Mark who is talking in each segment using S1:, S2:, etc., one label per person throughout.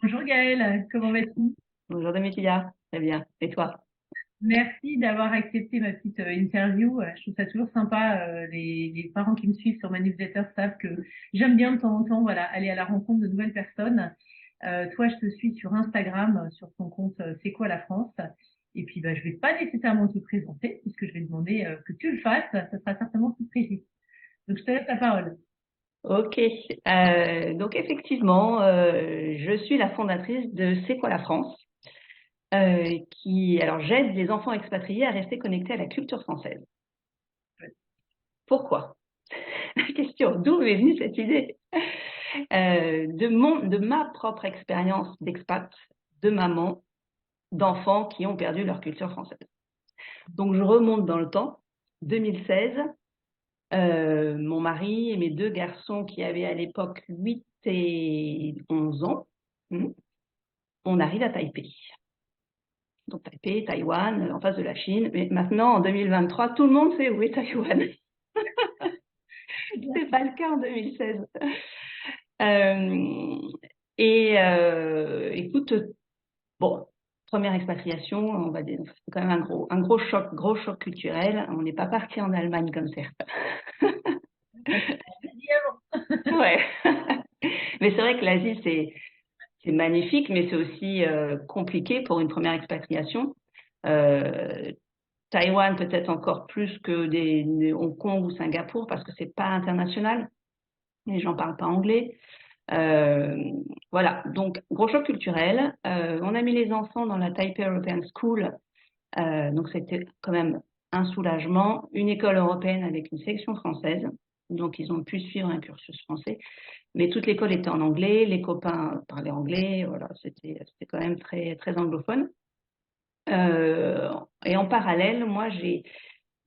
S1: Bonjour Gaëlle, comment vas-tu?
S2: Bonjour Domitilla, très bien. Et toi?
S1: Merci d'avoir accepté ma petite interview. Je trouve ça toujours sympa. Les parents qui me suivent sur ma newsletter savent que j'aime bien de temps en temps, voilà, aller à la rencontre de nouvelles personnes. Toi, je te suis sur Instagram, sur ton compte C'est quoi la France? Et puis, bah, je vais pas nécessairement te présenter, puisque je vais demander que tu le fasses. Ça sera certainement plus précis. Donc, je te laisse la parole.
S2: Ok, donc effectivement, je suis la fondatrice de C'est quoi la France, alors j'aide les enfants expatriés à rester connectés à la culture française. Pourquoi? La question, d'où m'est venue cette idée? De ma propre expérience d'expat, de maman, d'enfants qui ont perdu leur culture française. Donc je remonte dans le temps, 2016. Mon mari et mes deux garçons qui avaient à l'époque 8 et 11 ans, hmm, on arrive à Taipei. Donc Taipei, Taïwan, en face de la Chine. Mais maintenant, en 2023, tout le monde sait où est Taïwan. C'est pas le cas en 2016. Euh, Écoute, bon, première expatriation, on va dire, c'est quand même un gros choc culturel. On n'est pas parti en Allemagne comme certains. Ouais. Mais c'est vrai que l'Asie, c'est magnifique, mais c'est aussi compliqué pour une première expatriation. Euh, Taïwan peut-être encore plus que des Hong Kong ou Singapour parce que c'est pas international. Les gens parlent pas anglais. Euh, voilà, donc gros choc culturel. On a mis les enfants dans la Taipei European School, donc c'était quand même un soulagement. Une école européenne avec une section française, donc ils ont pu suivre un cursus français. Mais toute l'école était en anglais, les copains parlaient anglais, voilà, c'était quand même très anglophone. Euh, et en parallèle, moi,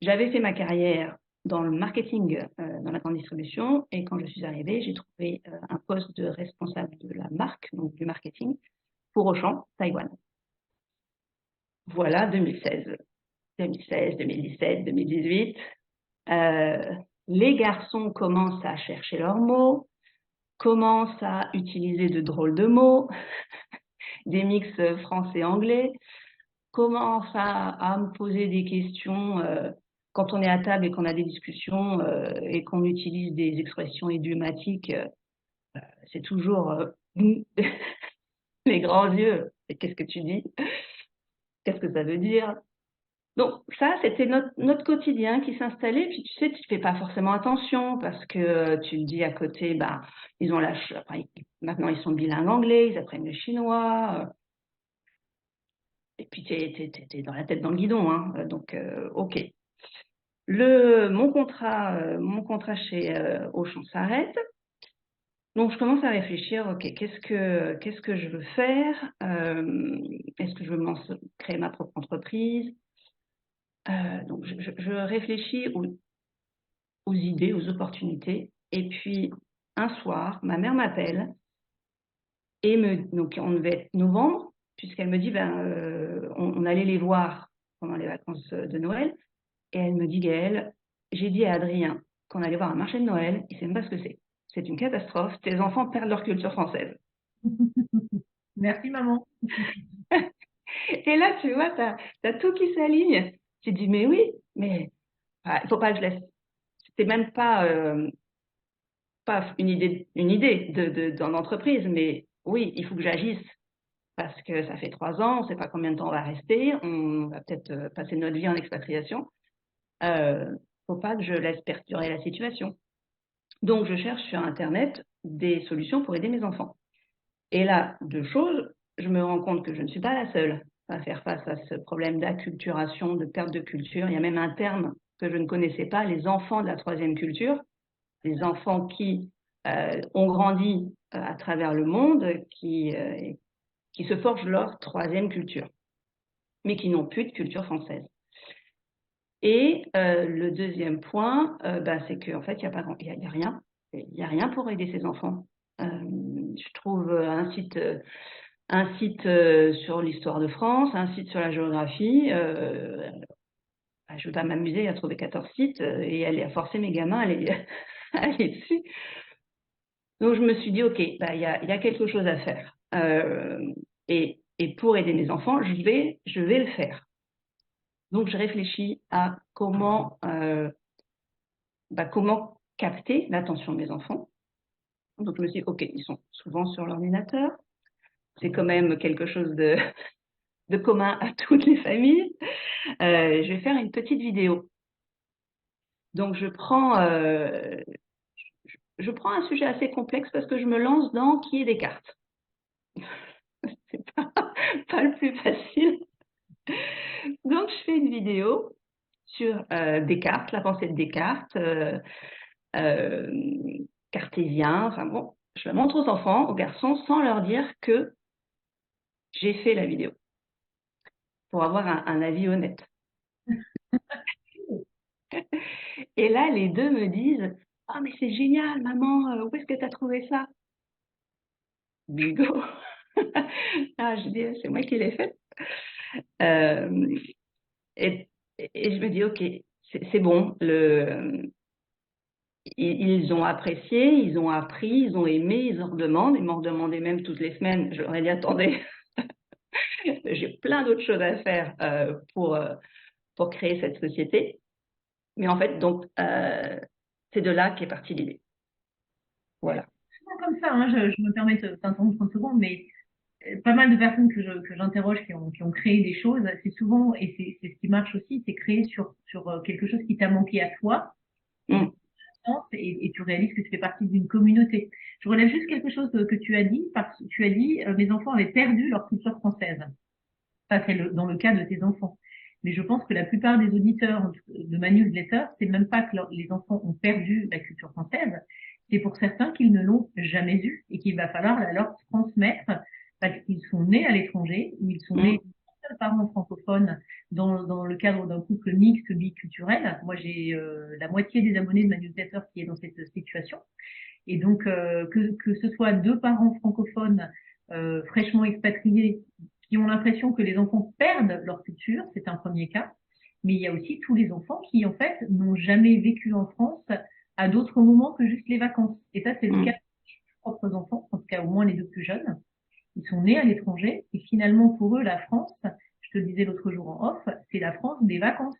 S2: j'avais fait ma carrière dans le marketing, dans la grande distribution, et quand je suis arrivée, j'ai trouvé un poste de responsable de la marque, donc du marketing, pour Auchan, Taïwan. Voilà, 2016, 2016, 2017, 2018. Euh, les garçons commencent à chercher leurs mots, commencent à utiliser de drôles de mots, des mix français-anglais, commence à me poser des questions quand on est à table et qu'on a des discussions et qu'on utilise des expressions idiomatiques, c'est toujours les grands yeux. Et qu'est-ce que tu dis? Qu'est-ce que ça veut dire? Donc ça, c'était notre quotidien qui s'installait. Puis tu sais, tu fais pas forcément attention parce que tu te dis à côté, bah, ils ont enfin, maintenant ils sont bilingues anglais, ils apprennent le chinois. Et puis t'es dans la tête dans le guidon, hein. Donc ok. Mon contrat chez Auchan s'arrête. Donc, je commence à réfléchir, ok, qu'est-ce que je veux faire? Est-ce que je veux créer ma propre entreprise? Donc, je réfléchis aux idées, aux opportunités. Et puis, un soir, ma mère m'appelle donc on devait être novembre, puisqu'elle me dit, ben, on allait les voir pendant les vacances de Noël. Et elle me dit, Gaëlle, j'ai dit à Adrien qu'on allait voir un marché de Noël, il sait même pas ce que c'est. C'est une catastrophe, tes enfants perdent leur culture française.
S1: Merci maman.
S2: Et là, tu vois, t'as tout qui s'aligne. Tu dis, mais oui, mais il faut pas que je laisse. C'était même pas une idée d'en entreprise, mais oui, il faut que j'agisse parce que ça fait 3 ans, on ne sait pas combien de temps on va rester, on va peut-être passer notre vie en expatriation. Faut pas que je laisse perdurer la situation. Donc, je cherche sur Internet des solutions pour aider mes enfants. Et là, deux choses, je me rends compte que je ne suis pas la seule à faire face à ce problème d'acculturation, de perte de culture. Il y a même un terme que je ne connaissais pas, les enfants de la troisième culture, les enfants qui ont grandi à travers le monde, qui se forgent leur troisième culture, mais qui n'ont plus de culture française. Et le deuxième point, c'est qu'en fait, il n'y a, pas, il y a rien. Il n'y a rien pour aider ces enfants. Je trouve un site sur l'histoire de France, un site sur la géographie. Je ne veux pas m'amuser à trouver 14 sites et aller à forcer mes gamins à aller, à aller dessus. Donc je me suis dit, OK, il y a quelque chose à faire. Et pour aider mes enfants, je vais le faire. Donc, je réfléchis à comment capter l'attention de mes enfants. Donc, je me suis dit, OK, ils sont souvent sur l'ordinateur. C'est quand même quelque chose de commun à toutes les familles. Je vais faire une petite vidéo. Donc, je prends un sujet assez complexe parce que je me lance dans qui est Descartes. C'est pas le plus facile. Donc, je fais une vidéo sur Descartes, la pensée de Descartes, cartésien, enfin bon, je le montre aux enfants, aux garçons, sans leur dire que j'ai fait la vidéo, pour avoir un avis honnête. Et là, les deux me disent « Ah, mais c'est génial, maman, où est-ce que tu as trouvé ça ?» Bingo. Ah, je dis « C'est moi qui l'ai fait. » Et je me dis « Ok, c'est bon, ils ont apprécié, ils ont appris, ils ont aimé, ils en redemandent. Ils m'en redemandaient même toutes les semaines. Je leur ai dit « Attendez, j'ai plein d'autres choses à faire pour créer cette société. » Mais en fait, donc, c'est de là qu'est partie l'idée. Voilà.
S1: Souvent comme ça, hein, je me permets de t'interrompre 30 secondes, mais pas mal de personnes que j'interroge qui ont créé des choses, c'est souvent, et c'est ce qui marche aussi, c'est créer sur quelque chose qui t'a manqué à toi,
S2: Mm.
S1: et tu réalises que tu fais partie d'une communauté. Je relève juste quelque chose que tu as dit, parce que tu as dit, mes enfants avaient perdu leur culture française. Ça, c'est dans le cas de tes enfants. Mais je pense que la plupart des auditeurs de ma newsletter, c'est même pas que les enfants ont perdu la culture française, c'est pour certains qu'ils ne l'ont jamais eue et qu'il va falloir la leur transmettre parce qu'ils sont nés à l'étranger ou ils sont
S2: Mm.
S1: nés de parents francophones dans le cadre d'un couple mixte biculturel. Moi, j'ai la moitié des abonnés de ma newsletter qui est dans cette situation. Et donc, que ce soit deux parents francophones fraîchement expatriés qui ont l'impression que les enfants perdent leur culture, c'est un premier cas. Mais il y a aussi tous les enfants qui, en fait, n'ont jamais vécu en France à d'autres moments que juste les vacances. Et ça, c'est le cas
S2: Mm.
S1: de mes propres enfants, en tout cas au moins les deux plus jeunes. Ils sont nés à l'étranger et finalement, pour eux, la France, je te le disais l'autre jour en off, c'est la France des vacances.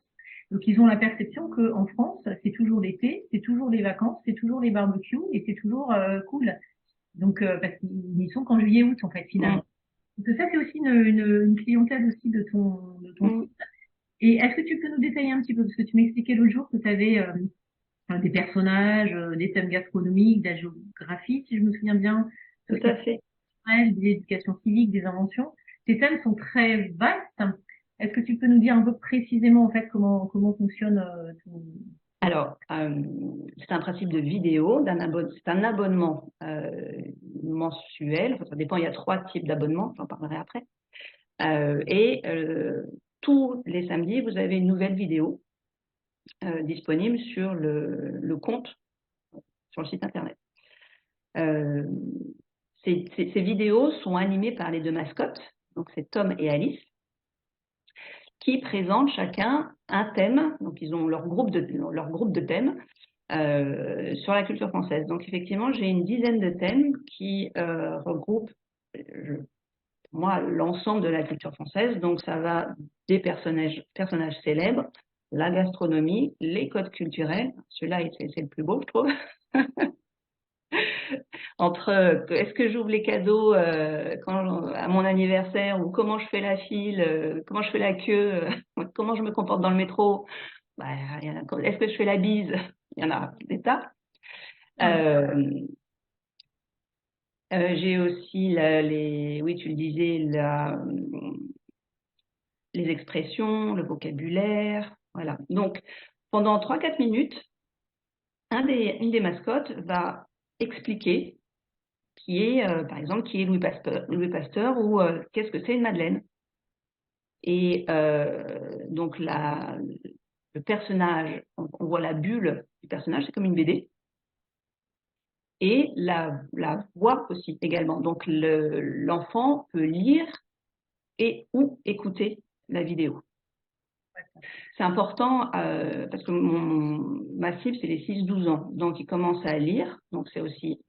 S1: Donc, ils ont la perception qu'en France, c'est toujours l'été, c'est toujours les vacances, c'est toujours les barbecues et c'est toujours cool. Donc, parce qu'ils n'y sont qu'en juillet, août, en fait,
S2: Mm.
S1: finalement. Donc, ça, c'est aussi une clientèle aussi de ton
S2: Mm.
S1: site. Et est-ce que tu peux nous détailler un petit peu, parce que tu m'expliquais l'autre jour que tu avais des personnages, des thèmes gastronomiques, de la géographie, si je me souviens bien,
S2: Tout à fait.
S1: de l'éducation civique, des inventions. Ces thèmes sont très vastes. Est-ce que tu peux nous dire un peu précisément en fait comment fonctionne
S2: Alors, c'est un principe de vidéo, c'est un abonnement mensuel. Enfin, ça dépend, il y a 3 types d'abonnements, j'en parlerai après. Et tous les samedis, vous avez une nouvelle vidéo disponible sur le compte, sur le site internet. Ces vidéos sont animées par les deux mascottes, donc c'est Tom et Alice, qui présentent chacun un thème. Donc, ils ont leur groupe de thèmes sur la culture française. Donc, effectivement, j'ai une dizaine de thèmes qui regroupent, moi, l'ensemble de la culture française. Donc, ça va des personnages célèbres, la gastronomie, les codes culturels. Celui-là, c'est le plus beau, je trouve. Entre est-ce que j'ouvre les cadeaux à mon anniversaire ou comment je fais la file, comment je fais la queue, comment je me comporte dans le métro. Bah, est-ce que je fais la bise? Il y en a des tas. J'ai aussi oui, tu le disais, les expressions, le vocabulaire. Voilà. Donc, pendant 3-4 minutes, une des mascottes va expliquer par exemple, qui est Louis Pasteur ou qu'est-ce que c'est une madeleine. Et donc, le personnage, on voit la bulle du personnage, c'est comme une BD. Et la voix aussi également. Donc, l'enfant peut lire ou écouter la vidéo. C'est important parce que ma cible, c'est les 6-12 ans. Donc, ils commencent à lire. Donc, c'est aussi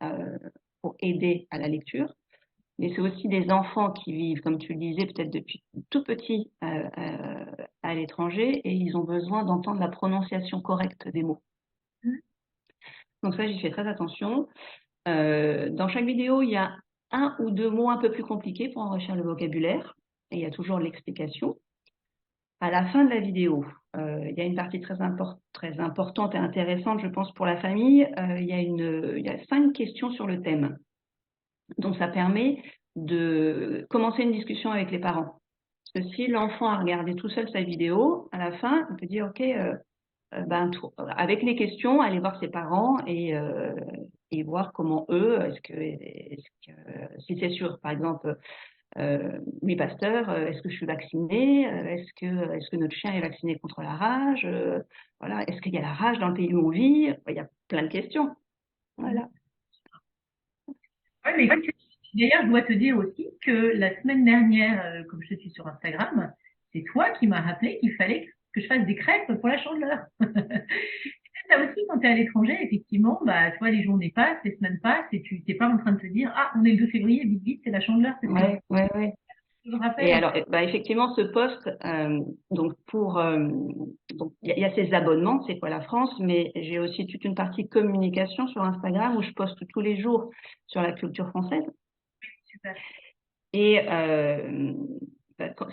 S2: pour aider à la lecture. mais c'est aussi des enfants qui vivent, comme tu le disais, peut-être depuis tout petit à l'étranger, et ils ont besoin d'entendre la prononciation correcte des mots. Donc ça, j'y fais très attention. Dans chaque vidéo, il y a un ou deux mots un peu plus compliqués pour enrichir le vocabulaire, et il y a toujours l'explication. À la fin de la vidéo, il y a une partie très importante et intéressante, je pense, pour la famille. Il y a 5 questions sur le thème. Donc, ça permet de commencer une discussion avec les parents. Parce que si l'enfant a regardé tout seul sa vidéo, à la fin, il peut dire, OK, avec les questions, aller voir ses parents et voir comment eux, si c'est sûr, par exemple, oui, pasteur, est-ce que je suis vaccinée? Est-ce que notre chien est vacciné contre la rage? Voilà, est-ce qu'il y a la rage dans le pays où on vit? Il y a plein de questions. Voilà.
S1: Ouais, mais écoute, d'ailleurs, je dois te dire aussi que la semaine dernière, comme je te suis sur Instagram, c'est toi qui m'as rappelé qu'il fallait que je fasse des crêpes pour la Chandeleur. Ça aussi, quand tu es à l'étranger, effectivement, bah, tu vois, les journées passent, les semaines passent, et tu t'es pas en train de te dire, ah, on est le 2 février, vite, vite, c'est la Chandeleur, c'est ça.
S2: Ouais.
S1: Je me
S2: Et
S1: rappelle.
S2: alors, bah, effectivement, ce poste, donc il y a ces abonnements, c'est quoi la France, mais j'ai aussi toute une partie communication sur Instagram où je poste tous les jours sur la culture française.
S1: Super.
S2: Et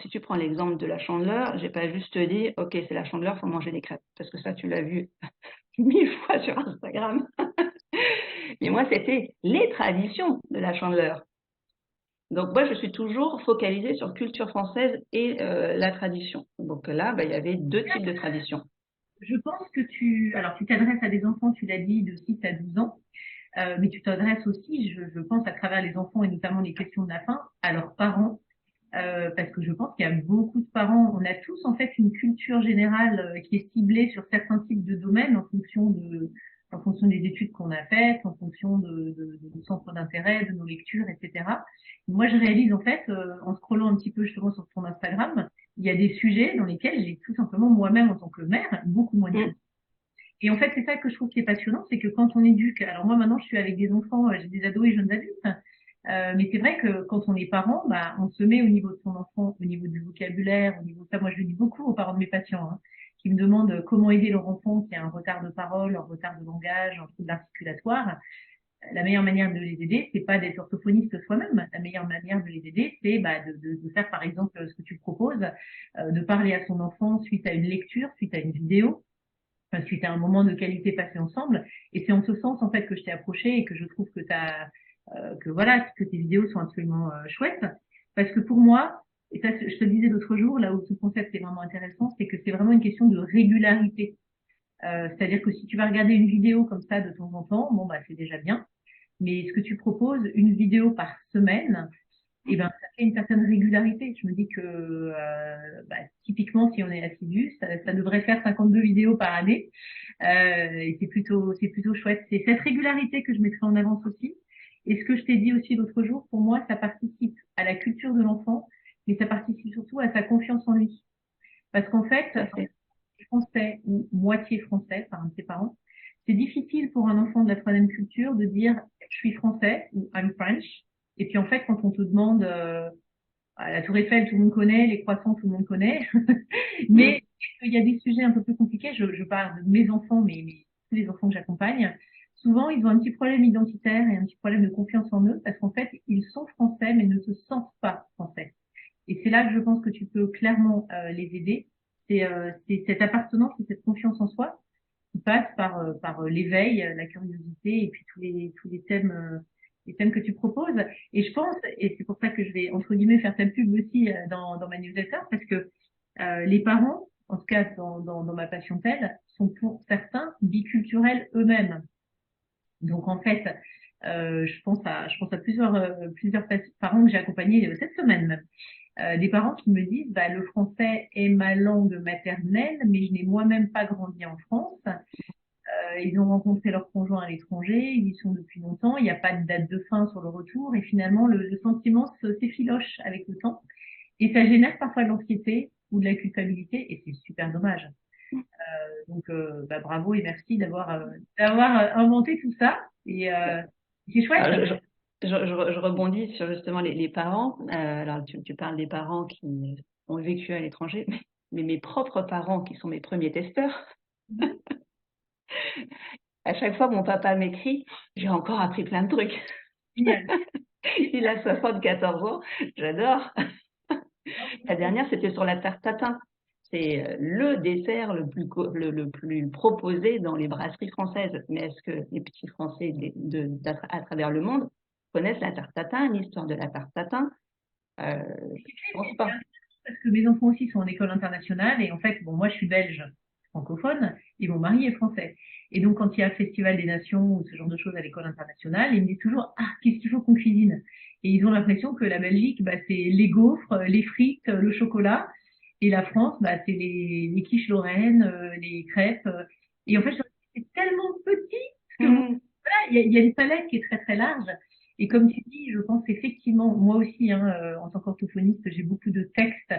S2: si tu prends l'exemple de la Chandeleur, j'ai pas juste dit, ok, c'est la Chandeleur, faut manger des crêpes, parce que ça, tu l'as vu 1000 fois sur Instagram. Mais moi, c'était les traditions de la Chandeleur. Donc moi, je suis toujours focalisée sur culture française et la tradition. Donc là, bah, il y avait 2 types de traditions.
S1: Je pense que alors tu t'adresses à des enfants, tu l'as dit, de 6 à 12 ans, mais tu t'adresses aussi, je pense, à travers les enfants et notamment les questions de la faim, à leurs parents, parce que je pense qu'il y a beaucoup de parents, on a tous en fait une culture générale qui est ciblée sur certains types de domaines en fonction des études qu'on a faites, en fonction de nos centres d'intérêt, de nos lectures, etc. Moi, je réalise en fait, en scrollant un petit peu justement sur ton Instagram, il y a des sujets dans lesquels j'ai tout simplement moi-même en tant que mère beaucoup moins de. Et en fait, c'est ça que je trouve qui est passionnant, c'est que quand on éduque, alors moi maintenant je suis avec des enfants, j'ai des ados et jeunes adultes, mais c'est vrai que quand on est parent, bah, on se met au niveau de son enfant, au niveau du vocabulaire, au niveau de ça. Moi, je le dis beaucoup aux parents de mes patients, hein, qui me demandent comment aider leur enfant qui a un retard de parole, un retard de langage, un trouble articulatoire. La meilleure manière de les aider, c'est pas d'être orthophoniste soi-même. La meilleure manière de les aider, c'est bah, de faire par exemple ce que tu proposes, de parler à son enfant suite à une lecture, suite à une vidéo, suite à un moment de qualité passé ensemble. Et c'est en ce sens en fait que je t'ai approché et que je trouve que voilà, que tes vidéos sont absolument chouettes. Parce que pour moi, et ça je te le disais l'autre jour, là où ce concept est vraiment intéressant, c'est que c'est vraiment une question de régularité. C'est-à-dire que si tu vas regarder une vidéo comme ça de temps en temps, bon bah c'est déjà bien. Mais ce que tu proposes, une vidéo par semaine, et ben ça fait une certaine régularité. Je me dis que bah, typiquement si on est assidu, ça devrait faire 52 vidéos par année. Et c'est plutôt chouette. C'est cette régularité que je mettrai en avance aussi. Et ce que je t'ai dit aussi l'autre jour, pour moi, ça participe à la culture de l'enfant, mais ça participe surtout à sa confiance en lui. Parce qu'en fait, français ou moitié français par un de ses parents, c'est difficile pour un enfant de la troisième culture de dire je suis français ou I'm French. Et puis en fait, quand on te demande la Tour Eiffel, tout le monde connaît, les croissants, tout le monde connaît. Mais il y a des sujets un peu plus compliqués. Je parle de mes enfants, mais tous les enfants que j'accompagne. Souvent, ils ont un petit problème identitaire et un petit problème de confiance en eux parce qu'en fait, ils sont français mais ne se sentent pas français. Et c'est là que je pense que tu peux clairement les aider. C'est cette appartenance et cette confiance en soi qui passe par l'éveil, la curiosité et puis les thèmes que tu proposes. Et je pense, et c'est pour ça que je vais entre guillemets faire ta pub aussi dans ma newsletter, parce que les parents, en tout cas dans ma patientèle, sont pour certains biculturels eux-mêmes. Donc en fait, je pense à plusieurs parents que j'ai accompagnés cette semaine même. Des parents qui me disent bah, le français est ma langue maternelle, mais je n'ai moi-même pas grandi en France. Ils ont rencontré leur conjoint à l'étranger, ils y sont depuis longtemps, il n'y a pas de date de fin sur le retour, et finalement le sentiment s'effiloche avec le temps, et ça génère parfois de l'anxiété ou de la culpabilité, et c'est super dommage. Donc bah, bravo et merci d'avoir inventé tout ça, et c'est chouette.
S2: je rebondis sur justement les parents. Alors, tu parles des parents qui ont vécu à l'étranger, mais mes propres parents, qui sont mes premiers testeurs, à chaque fois, mon papa m'écrit, j'ai encore appris plein de trucs.
S1: Génial.
S2: Il a 74 ans, j'adore. La dernière, c'était sur la tarte tatin. C'est le dessert le plus proposé dans les brasseries françaises. Mais est-ce que les petits Français à travers le monde connaissent la tarte tatin, l'histoire de la tarte tatin? Je pense pas.
S1: Parce que mes enfants aussi sont en école internationale et en fait, bon, moi je suis belge francophone et mon mari est français. Et donc quand il y a Festival des Nations ou ce genre de choses à l'école internationale, ils me disent toujours ah qu'est-ce qu'il faut qu'on cuisine. Et ils ont l'impression que la Belgique, bah, c'est les gaufres, les frites, le chocolat, et la France, bah, c'est les quiches lorraines, les crêpes. Et en fait, je leur dis, c'est tellement petit ce que vous
S2: Mmh.
S1: voilà, il y a une palette qui est très très large. Et comme tu dis, je pense effectivement, moi aussi, hein, en tant qu'orthophoniste, j'ai beaucoup de textes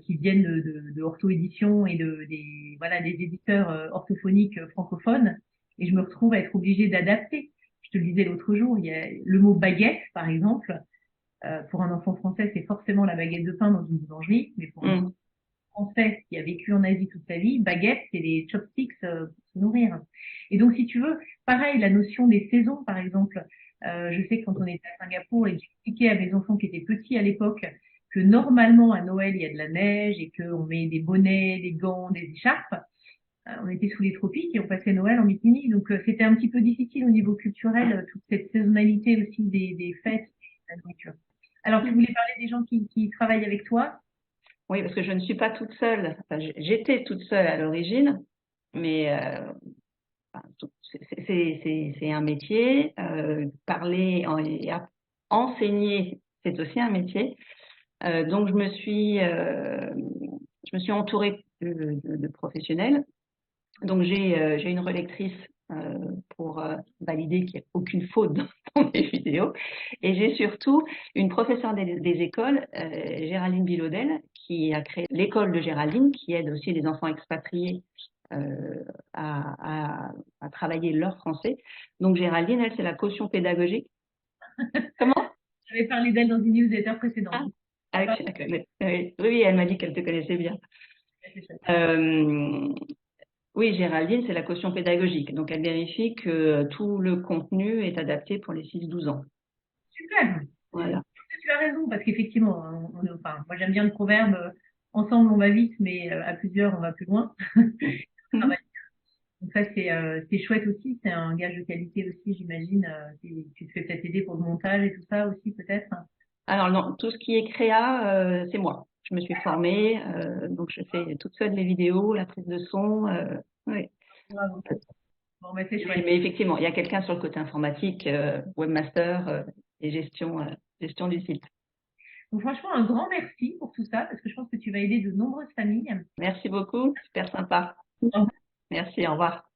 S1: qui viennent de Ortho-édition et voilà, des éditeurs orthophoniques francophones. Et je me retrouve à être obligée d'adapter. Je te le disais l'autre jour, il y a le mot baguette, par exemple. Pour un enfant français, c'est forcément la baguette de pain dans une boulangerie. Mais pour un
S2: Mmh.
S1: français qui a vécu en Asie toute sa vie, baguette, c'est les chopsticks pour se nourrir. Et donc, si tu veux, pareil, la notion des saisons, par exemple, je sais que quand on était à Singapour et que j'expliquais à mes enfants qui étaient petits à l'époque que normalement à Noël il y a de la neige et qu'on met des bonnets, des gants, des écharpes, on était sous les tropiques et on passait Noël en bikini. Donc c'était un petit peu difficile au niveau culturel, toute cette saisonnalité aussi des fêtes et de la nourriture. Alors tu voulais parler des gens qui travaillent avec toi?
S2: Oui, parce que je ne suis pas toute seule. Enfin, j'étais toute seule à l'origine, mais enfin, c'est un métier. Enseigner, c'est aussi un métier. Donc, je me suis entourée de professionnels. Donc, j'ai une relectrice pour valider qu'il n'y a aucune faute dans mes vidéos. Et j'ai surtout une professeure des écoles, Géraldine Bilaudel, qui a créé l'école de Géraldine, qui aide aussi les enfants expatriés à travailler leur français. Donc, Géraldine, elle, c'est la caution pédagogique. Comment?
S1: J'avais parlé d'elle dans une newsletter
S2: Ah,
S1: précédente.
S2: tu la connais. Oui, oui, elle m'a dit qu'elle te connaissait bien. Euh, Oui, Géraldine, c'est la caution pédagogique. Donc, elle vérifie que tout le contenu est adapté pour les 6-12 ans.
S1: Super.
S2: Voilà.
S1: Tu as raison, parce qu'effectivement, enfin, moi j'aime bien le proverbe, ensemble on va vite, mais à plusieurs on va plus loin.
S2: Mhm.
S1: Donc ça c'est chouette aussi, c'est un gage de qualité aussi, j'imagine. Tu te fais peut-être aider pour le montage et tout ça aussi peut-être.
S2: Alors, non, tout ce qui est créa, c'est moi. Je me suis formée, donc je fais toute seule les vidéos, la prise de son. Oui.
S1: Bravo. Bon, bah, c'est chouette.
S2: Mais effectivement, il y a quelqu'un sur le côté informatique, webmaster et gestion du site.
S1: Donc franchement, un grand merci pour tout ça, parce que je pense que tu vas aider de nombreuses familles.
S2: Merci beaucoup, super sympa. Merci, au revoir.